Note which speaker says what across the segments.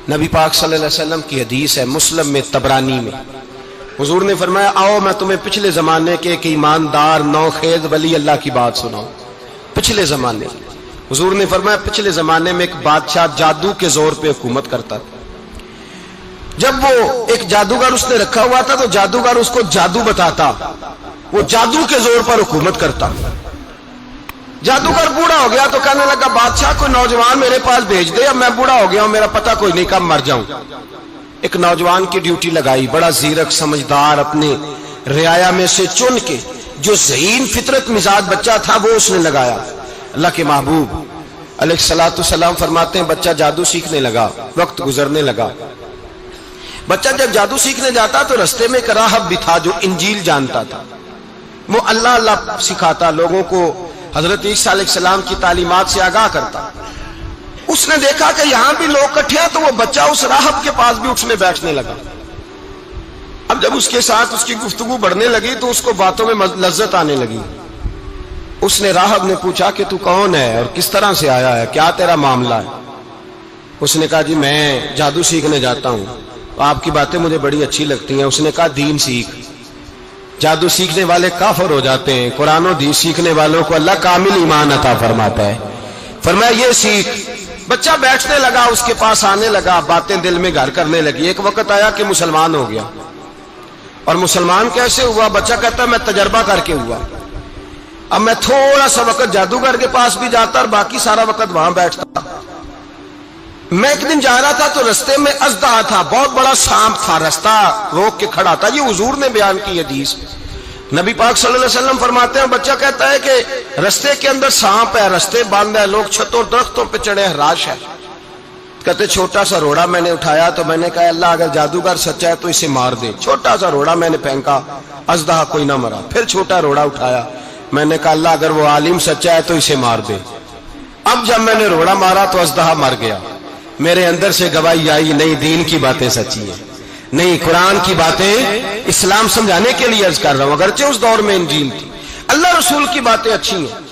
Speaker 1: نبی پاک صلی اللہ علیہ وسلم کی حدیث ہے مسلم میں طبرانی میں، حضور نے فرمایا آؤ میں تمہیں پچھلے زمانے کے ایک ایماندار نوخیز ولی اللہ کی بات سناؤں۔ پچھلے زمانے حضور نے فرمایا پچھلے زمانے میں ایک بادشاہ جادو کے زور پہ حکومت کرتا تھا۔ جب وہ ایک جادوگر اس نے رکھا ہوا تھا تو جادوگر اس کو جادو بتاتا، وہ جادو کے زور پر حکومت کرتا۔ جادوگر بوڑھا ہو گیا تو کہنے لگا بادشاہ کوئی نوجوان میرے پاس بھیج دے، اب میں بوڑھا ہو گیا ہوں، میرا پتہ کوئی نہیں کب مر جاؤں۔ ایک نوجوان کی ڈیوٹی لگائی، بڑا زیرک سمجھدار اپنے رعایا میں سے چن کے جو ذہین فطرت مزاج بچہ تھا وہ اس نے لگایا۔ اللہ کے محبوب علیہ الصلوۃ والسلام فرماتے ہیں بچہ جادو سیکھنے لگا، وقت گزرنے لگا۔ بچہ جب جادو سیکھنے جاتا تو رستے میں ایک راہب بھی تھا جو انجیل جانتا تھا، وہ اللہ اللہ سکھاتا، لوگوں کو حضرت عیسیٰ علیہ السلام کی تعلیمات سے آگاہ کرتا۔ اس نے دیکھا کہ یہاں بھی لوگ اکٹھے ہیں تو وہ بچہ اس راہب کے پاس بھی اٹھنے بیٹھنے لگا۔ اب جب اس کے ساتھ اس کی گفتگو بڑھنے لگی تو اس کو باتوں میں لذت آنے لگی۔ اس نے راہب نے پوچھا کہ تو کون ہے اور کس طرح سے آیا ہے، کیا تیرا معاملہ ہے؟ اس نے کہا جی میں جادو سیکھنے جاتا ہوں، آپ کی باتیں مجھے بڑی اچھی لگتی ہیں۔ اس نے کہا دین سیکھ، جادو سیکھنے والے کافر ہو جاتے ہیں، قرآن و حدیث سیکھنے والوں کو اللہ کامل ایمان عطا فرماتا ہے۔ فرمایا یہ سیکھ۔ بچہ بیٹھنے لگا، اس کے پاس آنے لگا، باتیں دل میں گھر کرنے لگی۔ ایک وقت آیا کہ مسلمان ہو گیا، اور مسلمان کیسے ہوا؟ بچہ کہتا ہے میں تجربہ کر کے ہوا۔ اب میں تھوڑا سا وقت جادوگر کے پاس بھی جاتا اور باقی سارا وقت وہاں بیٹھتا۔ میں ایک دن جا رہا تھا تو رستے میں اژدہا تھا، بہت بڑا سانپ تھا، رستہ روک کے کھڑا تھا۔ یہ حضور نے بیان کی حدیث۔ نبی پاک صلی اللہ علیہ وسلم فرماتے ہیں بچہ کہتا ہے کہ رستے کے اندر سانپ ہے، رستے بند ہے، لوگ چھتوں درختوں پہ چڑھے، ہراش ہے۔ کہتے چھوٹا سا روڑا میں نے اٹھایا تو میں نے کہا اللہ اگر جادوگر سچا ہے تو اسے مار دے۔ چھوٹا سا روڑا میں نے پھینکا، اژدہا کوئی نہ مرا۔ پھر چھوٹا روڑا اٹھایا، میں نے کہا اللہ اگر وہ عالم سچا ہے تو اسے مار دے۔ اب جب میں نے روڑا مارا تو اژدہا مر گیا۔ میرے اندر سے گواہی آئی نہیں دین کی باتیں سچی ہیں، نہیں قرآن کی باتیں اسلام سمجھانے کے لیے عرض کر رہا ہوں، اگرچہ اس دور میں انجیل تھی، اللہ رسول کی باتیں اچھی ہیں۔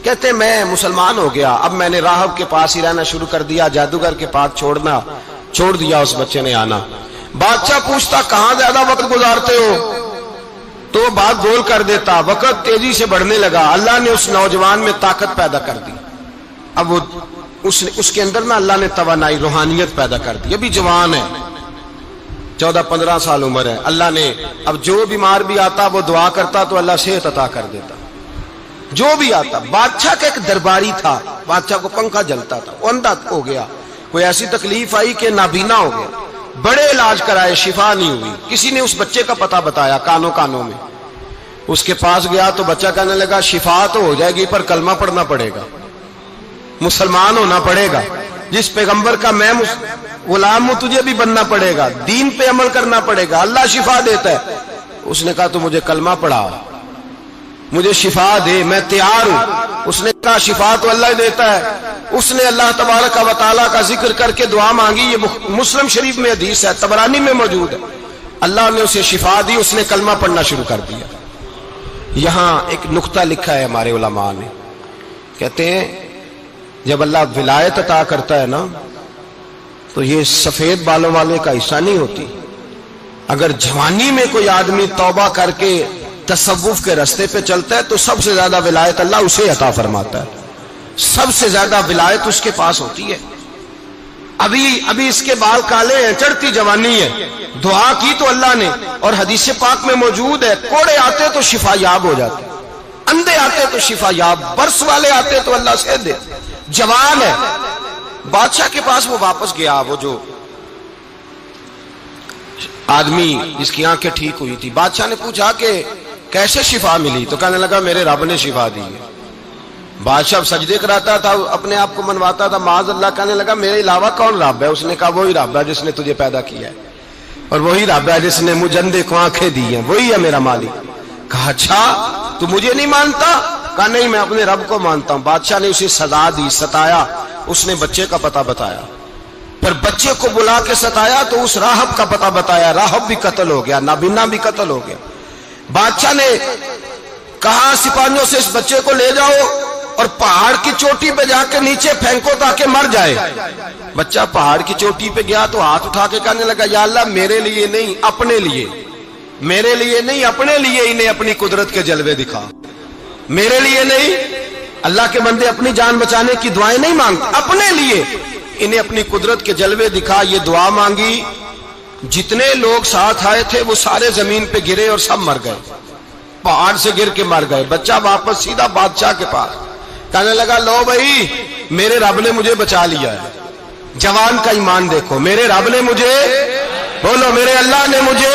Speaker 1: کہتے میں مسلمان ہو گیا، اب میں نے راہب کے پاس ہی رہنا شروع کر دیا، جادوگر کے پاس چھوڑ دیا اس بچے نے آنا۔ بادشاہ پوچھتا کہاں زیادہ وقت گزارتے ہو تو وہ بات گول کر دیتا۔ وقت تیزی سے بڑھنے لگا، اللہ نے اس نوجوان میں طاقت پیدا کر دی۔ اب وہ اس کے اندر نا اللہ نے توانائی روحانیت پیدا کر دی، ابھی جوان ہے، 14-15 سال عمر ہے۔ اللہ نے اب جو بیمار بھی آتا وہ دعا کرتا تو اللہ صحت عطا کر دیتا، جو بھی آتا۔ بادشاہ کا ایک درباری تھا، بادشاہ کو پنکھا جلتا تھا، وہ اندھا ہو گیا، کوئی ایسی تکلیف آئی کہ نابینا ہو گیا، بڑے علاج کرائے شفا نہیں ہوئی۔ کسی نے اس بچے کا پتہ بتایا کانوں میں، اس کے پاس گیا تو بچہ کہنے لگا شفا تو ہو جائے گی پر کلمہ پڑھنا پڑے گا، مسلمان ہونا پڑے گا، جس پیغمبر کا میں غلام ہوں تجھے بھی بننا پڑے گا، دین پہ عمل کرنا پڑے گا، اللہ شفا دیتا ہے۔ اس نے کہا تو مجھے کلمہ پڑھا، مجھے شفا دے، میں تیار ہوں۔ اس نے کہا شفا تو اللہ ہی دیتا ہے۔ اس نے اللہ تبارک و تعالیٰ کا ذکر کر کے دعا مانگی، یہ مسلم شریف میں حدیث ہے، طبرانی میں موجود ہے۔ اللہ نے اسے شفا دی، اس نے کلمہ پڑھنا شروع کر دیا۔ یہاں ایک نقطہ لکھا ہے ہمارے علماء نے، کہتے ہیں جب اللہ ولایت عطا کرتا ہے نا تو یہ سفید بالوں والے کا حصہ نہیں ہوتی۔ اگر جوانی میں کوئی آدمی توبہ کر کے تصوف کے راستے پہ چلتا ہے تو سب سے زیادہ ولایت اللہ اسے عطا فرماتا ہے، سب سے زیادہ ولایت اس کے پاس ہوتی ہے۔ ابھی اس کے بال کالے ہیں، چڑھتی جوانی ہے، دعا کی تو اللہ نے، اور حدیث پاک میں موجود ہے کوڑے آتے تو شفا یاب ہو جاتے، اندھے آتے تو شفا یاب، برس والے آتے تو اللہ سے دے۔ جوان ہے، بادشاہ کے پاس وہ واپس گیا، وہ جو آدمی جس کی آنکھیں ٹھیک ہوئی تھی۔ بادشاہ نے پوچھا کہ کیسے شفا ملی؟ تو کہنے لگا میرے رب نے شفا دی ہے۔ بادشاہ سجدے کراتا تھا، اپنے آپ کو منواتا تھا معاذ اللہ، کہنے لگا میرے علاوہ کون رب ہے؟ اس نے کہا وہی رب ہے جس نے تجھے پیدا کیا ہے، اور وہی رب ہے جس نے مجھے اندھے کو آنکھیں دی ہیں، وہی ہے میرا مالک۔ کہا اچھا تو مجھے نہیں مانتا؟ کہا نہیں میں اپنے رب کو مانتا ہوں۔ بادشاہ نے اسے سزا دی، ستایا، اس نے بچے کا پتہ بتایا، پر بچے کو بلا کے ستایا تو اس راہب کا پتہ بتایا، راہب بھی قتل ہو گیا، نابینا بھی قتل ہو گیا۔ بادشاہ نے کہا سپاہیوں سے اس بچے کو لے جاؤ اور پہاڑ کی چوٹی پہ جا کے نیچے پھینکو تاکہ مر جائے. بچہ پہاڑ کی چوٹی پہ گیا تو ہاتھ اٹھا کے کہنے لگا یا اللہ میرے لیے نہیں اپنے لیے، میرے لیے نہیں اپنے لیے انہیں اپنی قدرت کے جلوے دکھا. میرے لیے نہیں، اللہ کے بندے اپنی جان بچانے کی دعائیں نہیں مانگتے، اپنے لیے انہیں اپنی قدرت کے جلوے دکھا. یہ دعا مانگی، جتنے لوگ ساتھ آئے تھے وہ سارے زمین پہ گرے اور سب مر گئے، پہاڑ سے گر کے مر گئے. بچہ واپس سیدھا بادشاہ کے پاس کہنے لگا لو بھائی میرے رب نے مجھے بچا لیا ہے. جوان کا ایمان دیکھو، میرے رب نے مجھے، بولو میرے اللہ نے مجھے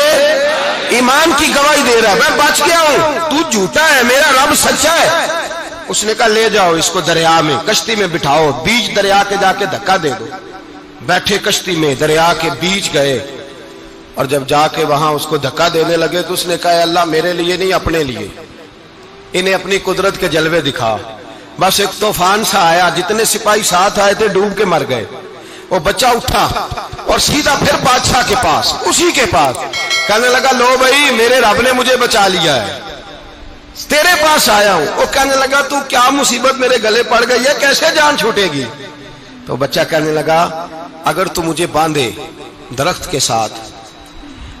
Speaker 1: ایمان کی گواہی دے رہا ہے، میں بچ گیا ہوں، تو جھوٹا ہے میرا رب سچا ہے. اس نے کہا لے جاؤ اس کو دریا میں، کشتی میں بٹھاؤ، بیچ دریا کے جا کے دھکا دے دو. بیٹھے کشتی میں، دریا کے بیچ گئے، اور جب جا کے وہاں اس کو دھکا دینے لگے تو اس نے کہا اللہ میرے لیے نہیں اپنے لیے انہیں اپنی قدرت کے جلوے دکھا. بس ایک طوفان سا آیا، جتنے سپاہی ساتھ آئے تھے ڈوب کے مر گئے. وہ بچہ اٹھا اور سیدھا پھر بادشاہ کے پاس، اسی کے پاس کہنے لگا لو بھائی میرے رب نے مجھے بچا لیا ہے، تیرے پاس آیا ہوں. وہ کہنے لگا تو کیا مصیبت میرے گلے پڑ گئی ہے، کیسے جان چھوٹے گی؟ تو بچہ کہنے لگا اگر تو مجھے باندھے درخت کے ساتھ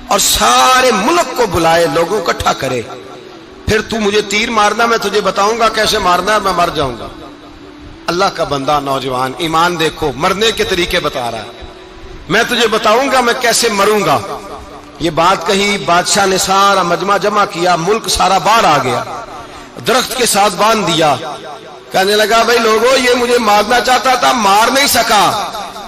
Speaker 1: اور سارے ملک کو بلائے، لوگوں کو اکٹھا کرے، پھر تو مجھے تیر مارنا، میں تجھے بتاؤں گا کیسے مارنا ہے، میں مر جاؤں گا. اللہ کا بندہ نوجوان ایمان دیکھو، مرنے کے طریقے بتا رہا ہے، میں تجھے بتاؤں گا میں کیسے مروں گا. یہ بات کہی، بادشاہ نے سارا مجمع جمع کیا، ملک سارا باہر آ گیا، درخت کے ساتھ باندھ دیا. کہنے لگا بھائی لوگوں یہ مجھے مارنا چاہتا تھا، مار نہیں سکا،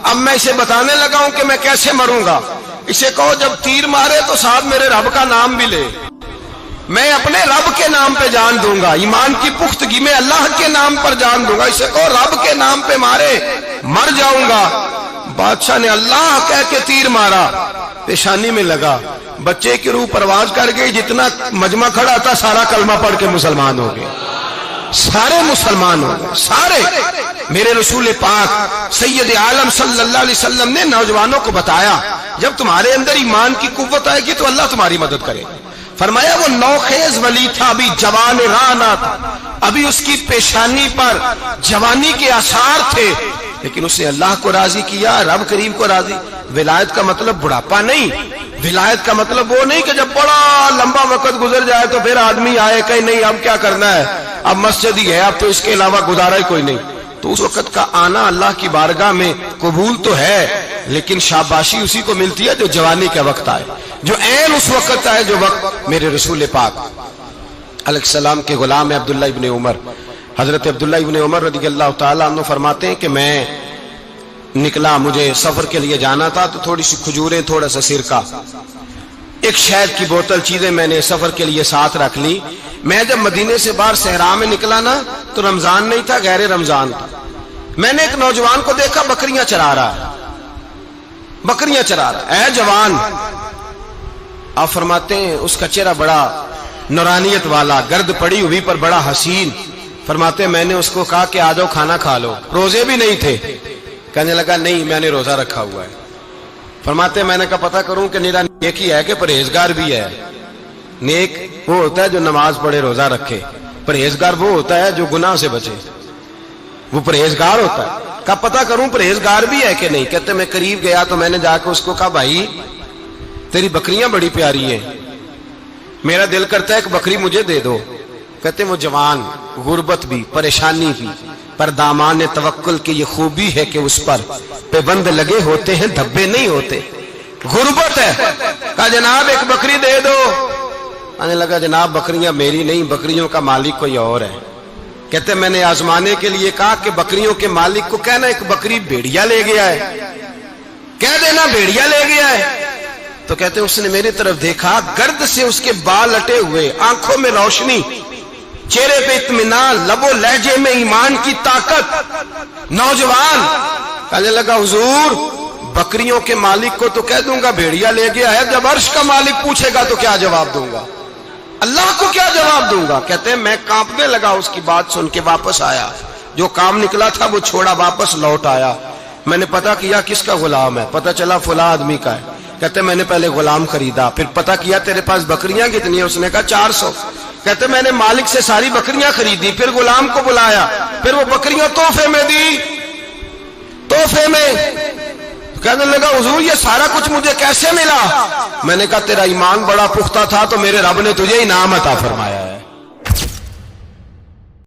Speaker 1: اب میں اسے بتانے لگا ہوں کہ میں کیسے مروں گا. اسے کہو جب تیر مارے تو ساتھ میرے رب کا نام بھی لے، میں اپنے رب کے نام پہ جان دوں گا، ایمان کی پختگی میں اللہ کے نام پر جان دوں گا. اسے کہو رب کے نام پہ مارے، مر جاؤں گا. بادشاہ نے اللہ کہہ کے تیر مارا، پیشانی میں لگا، بچے کی روح پرواز کر گئی. جتنا مجمع کھڑا تھا سارا کلمہ پڑھ کے مسلمان ہو گئے، سارے مسلمان ہو گئے سارے. میرے رسول پاک سید عالم صلی اللہ علیہ وسلم نے نوجوانوں کو بتایا جب تمہارے اندر ایمان کی قوت آئے گی تو اللہ تمہاری مدد کرے. فرمایا وہ نوخیز ولی تھا، ابھی جوان رانا تھا، ابھی اس کی پیشانی پر جوانی کے آثار تھے، لیکن اس نے اللہ کو راضی کیا، رب کریم کو راضی. ولایت کا مطلب بڑھاپا نہیں، ولایت کا مطلب وہ نہیں کہ جب بڑا لمبا وقت گزر جائے تو پھر آدمی آئے کہ نہیں اب کیا کرنا ہے، اب مسجد ہی ہے، اب تو اس کے علاوہ گزارا ہی کوئی نہیں. تو اس وقت کا آنا اللہ کی بارگاہ میں قبول تو ہے، لیکن شاباشی اسی کو ملتی ہے جو جوانی کا وقت آئے، جو عین اس وقت آئے جو وقت میرے رسول پاک علیہ السلام کے غلام عبداللہ ابن عمر، حضرت عبداللہ ابن عمر رضی اللہ تعالیٰ عنہ فرماتے ہیں کہ میں نکلا، مجھے سفر کے لیے جانا تھا، تو تھوڑی سی کھجوریں، تھوڑا سا سرکہ، ایک شہد کی بوتل، چیزیں میں نے سفر کے لیے ساتھ رکھ لی. میں جب مدینے سے باہر صحرا میں نکلا نا تو رمضان نہیں تھا، غیر رمضان تھا. میں نے ایک نوجوان کو دیکھا بکریاں چرا رہا ہے، بکریاں چرا رہا ہے. اے جوان، آپ فرماتے ہیں اس کا چہرہ بڑا نورانیت والا، گرد پڑی ہوئی پر بڑا حسین. فرماتے ہیں میں نے اس کو کہا کہ آ جاؤ کھانا کھا لو، روزے بھی نہیں تھے. کہنے لگا نہیں میں نے روزہ رکھا ہوا ہے. فرماتے ہیں میں نے کہا پتہ کروں کہ نیرا نیک ہی ہے کہ پرہیزگار بھی ہے. نیک وہ ہوتا ہے جو نماز پڑھے روزہ رکھے، پرہیزگار وہ ہوتا ہے جو گناہ سے بچے، وہ پرہیزگار ہوتا ہے. کہا پتہ کروں پرہیزگار بھی ہے کہ نہیں. کہتے میں قریب گیا تو میں نے جا کے اس کو کہا بھائی تیری بکریاں بڑی پیاری ہیں، میرا دل کرتا ہے ایک بکری مجھے دے دو. کہتے وہ جوان، غربت بھی، پریشانی بھی، پر دامان توکل کی یہ خوبی ہے کہ اس پر پابند لگے ہوتے ہیں، دھبے نہیں ہوتے. غربت ہے. کہا جناب ایک بکری دے دو. آنے لگا جناب بکریاں میری نہیں، بکریوں کا مالک کوئی اور ہے. کہتے میں نے آزمانے کے لیے کہا کہ بکریوں کے مالک کو کہنا ایک بکری بھیڑیا لے گیا ہے، کہہ دینا بھیڑیا لے گیا ہے. تو کہتے اس نے میری طرف دیکھا، گرد سے اس کے بال لٹے ہوئے، آنکھوں میں روشنی، چہرے پہ اطمینان، لب و لہجے میں ایمان کی طاقت. نوجوان کہنے لگا حضور بکریوں کے مالک کو تو کہہ دوں گا بھیڑیا لے گیا ہے، جب عرش کا مالک پوچھے گا تو کیا جواب دوں گا، اللہ کو کیا جواب دوں گا. کہتے ہیں میں کانپنے لگا اس کی بات سن کے. واپس آیا، جو کام نکلا تھا وہ چھوڑا، واپس لوٹ آیا. میں نے پتا کیا کس کا غلام ہے، پتا چلا فلاں آدمی کا ہے. کہتے میں نے پہلے غلام خریدا، پھر پتا کیا تیرے پاس بکریاں کتنی ہیں، اس نے کہا 400. کہتے میں نے مالک سے ساری بکریاں خریدی، پھر غلام کو بلایا، پھر وہ بکریاں تحفے میں دی، تحفے میں۔ کہنے لگا حضور یہ سارا کچھ مجھے کیسے ملا؟ میں نے کہا تیرا ایمان بڑا پختہ تھا تو میرے رب نے تجھے انعام عطا فرمایا ہے۔